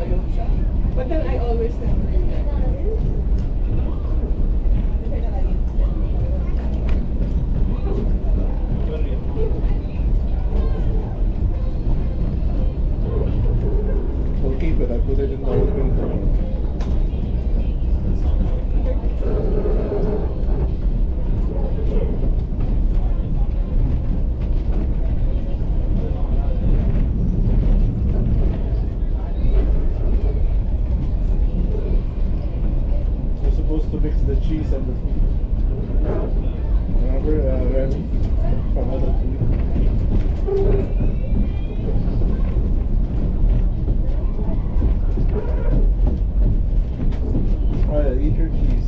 alone siya. But then I always never Okay, but I put it in the open thing. You're supposed to mix the cheese and the food. Remember, Remy? From other food. Alright, eat your cheese.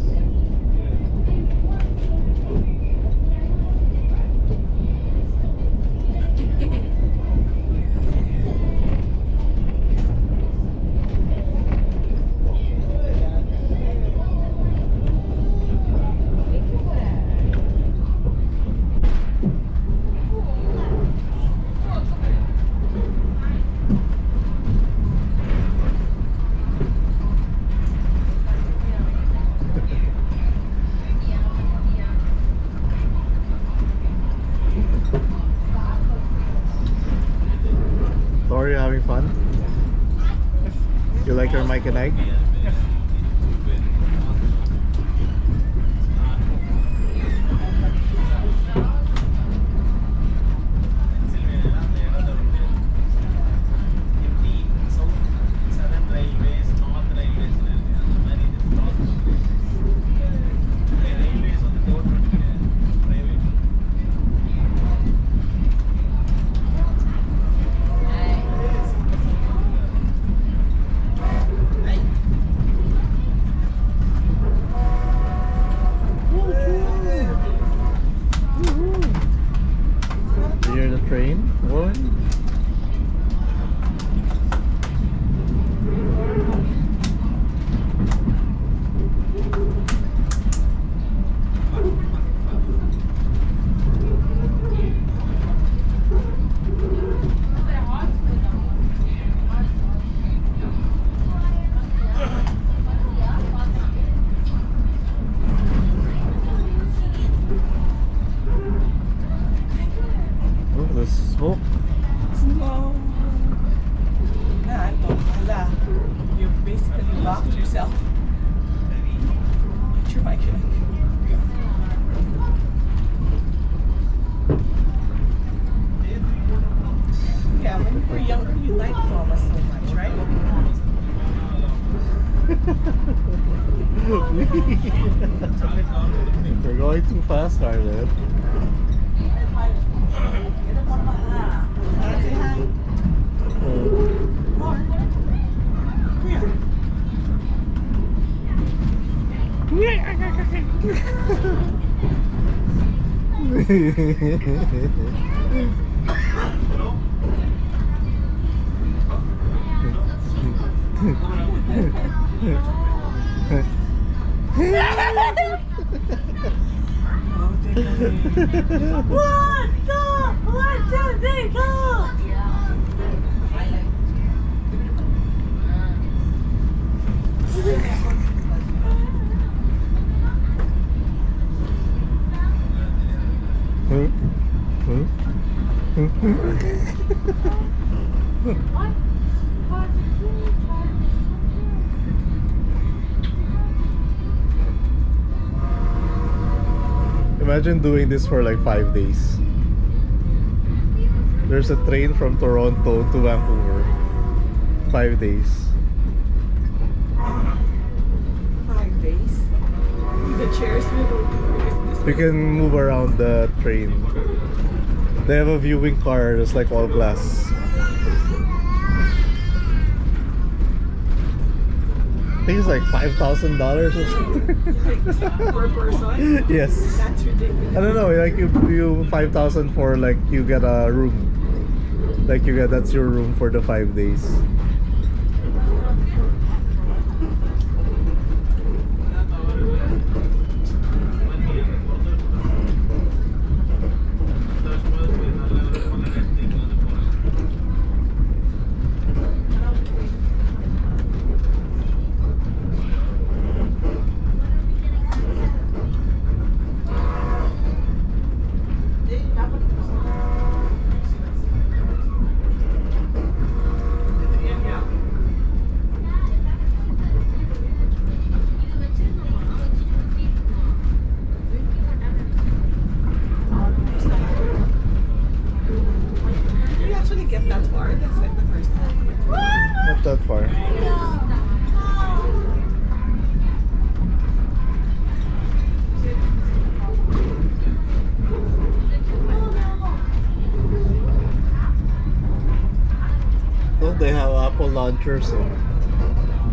Tori, having fun? You like your Mike and Ike? You hear the train rolling? Oh, the smoke. No. Nah, ito. Hala. You've basically locked yourself. Put your mic in. Yeah, when you were younger, you liked mama so much, right? We're going too fast, Arlen. Say hi. More. Come here. One, two, three, go! Imagine doing this for like 5 days. There's a train from Toronto to Vancouver. 5 days. 5 days. The chairs move. You can move around the train. They have a viewing car that's like all glass. I think it's like $5,000 or something. Per person? Yes. That's ridiculous. I don't know, like you 5,000 for like you get a room. Like you get, that's your room for the 5 days. launchers. Eh.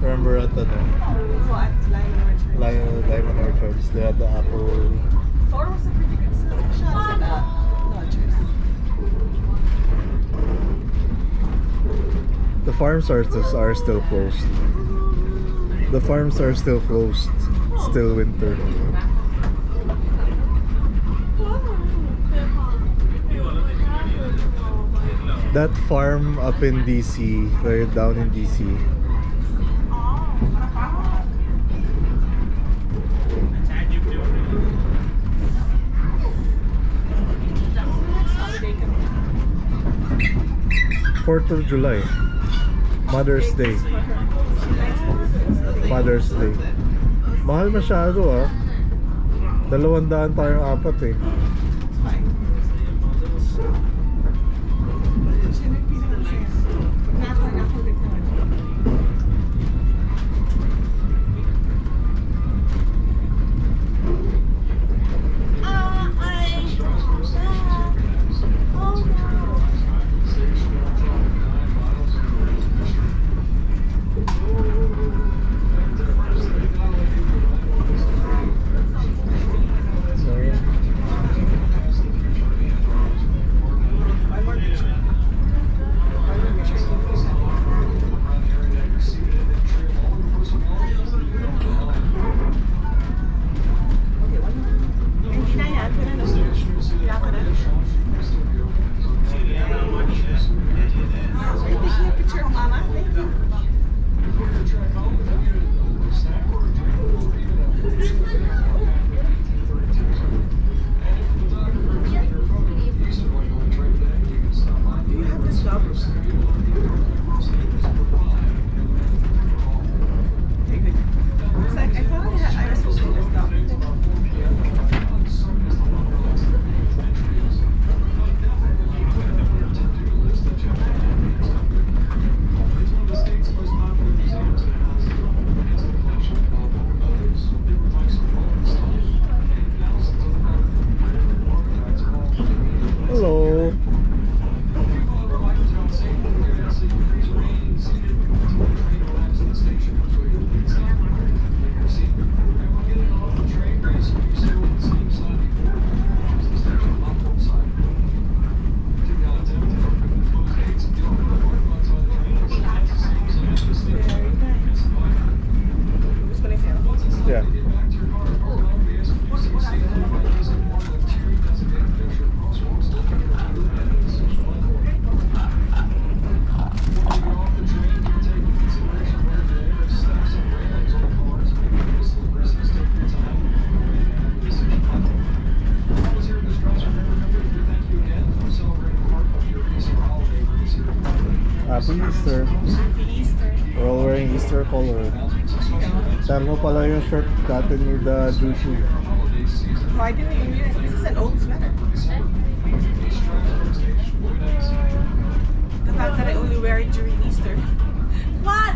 Remember at the What? Diamond Orchards, they had the apple. Thor was a pretty good shot at launchers. The farms are still closed. The farms are still closed. Still winter. That farm up in DC, right down in DC. Fourth of July, Mother's Day. Mother's Day. Mahal masyado ah. 200 tayong apat eh. Happy Easter. Happy Easter. We're all wearing Easter color. Tama pala yung shirt natin with the juju. Oh, I didn't even realize this is an old sweater. The fact that I only wear it during Easter. What?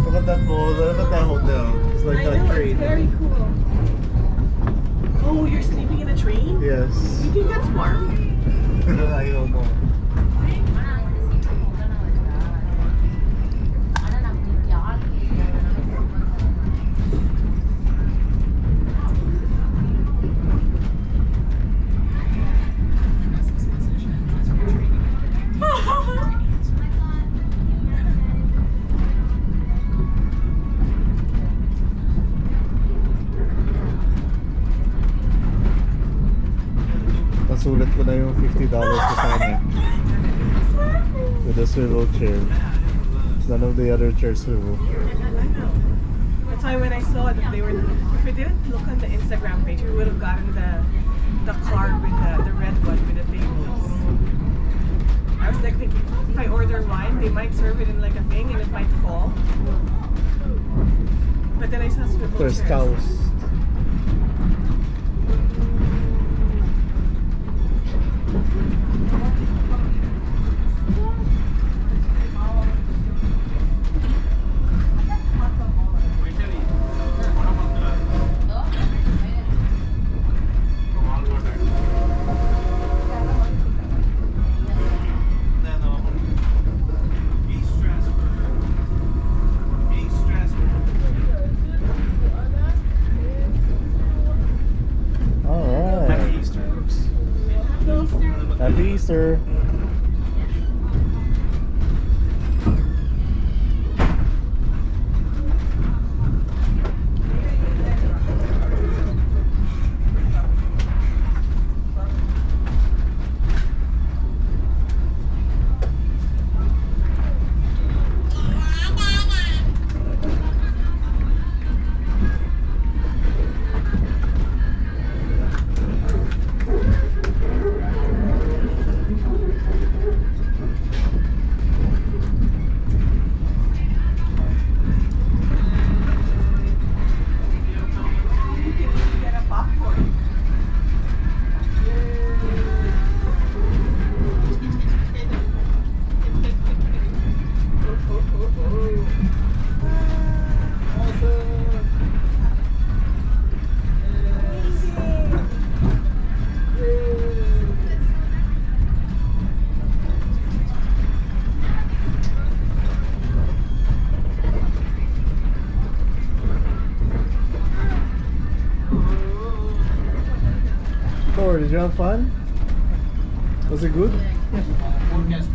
Look at that mall, look at that hotel. It's like I a know, train. it's very cool. Oh, you're sleeping in a train? Yes. You think that's warm? I don't know. Nasulat ko na yung $50 ko sana. With a swivel chair. None of the other chairs swivel. I know. That's why when I saw that they were, if we didn't look on the Instagram page, we would have gotten the card with the red one with the tables. I was like thinking, if I order wine, they might serve it in like a thing and it might fall. But then I saw swivel There's chairs. cows. Alright. Happy Easter, folks. Happy Easter. You can even get a popcorn. Thor, did you have fun? Was it good? Forecast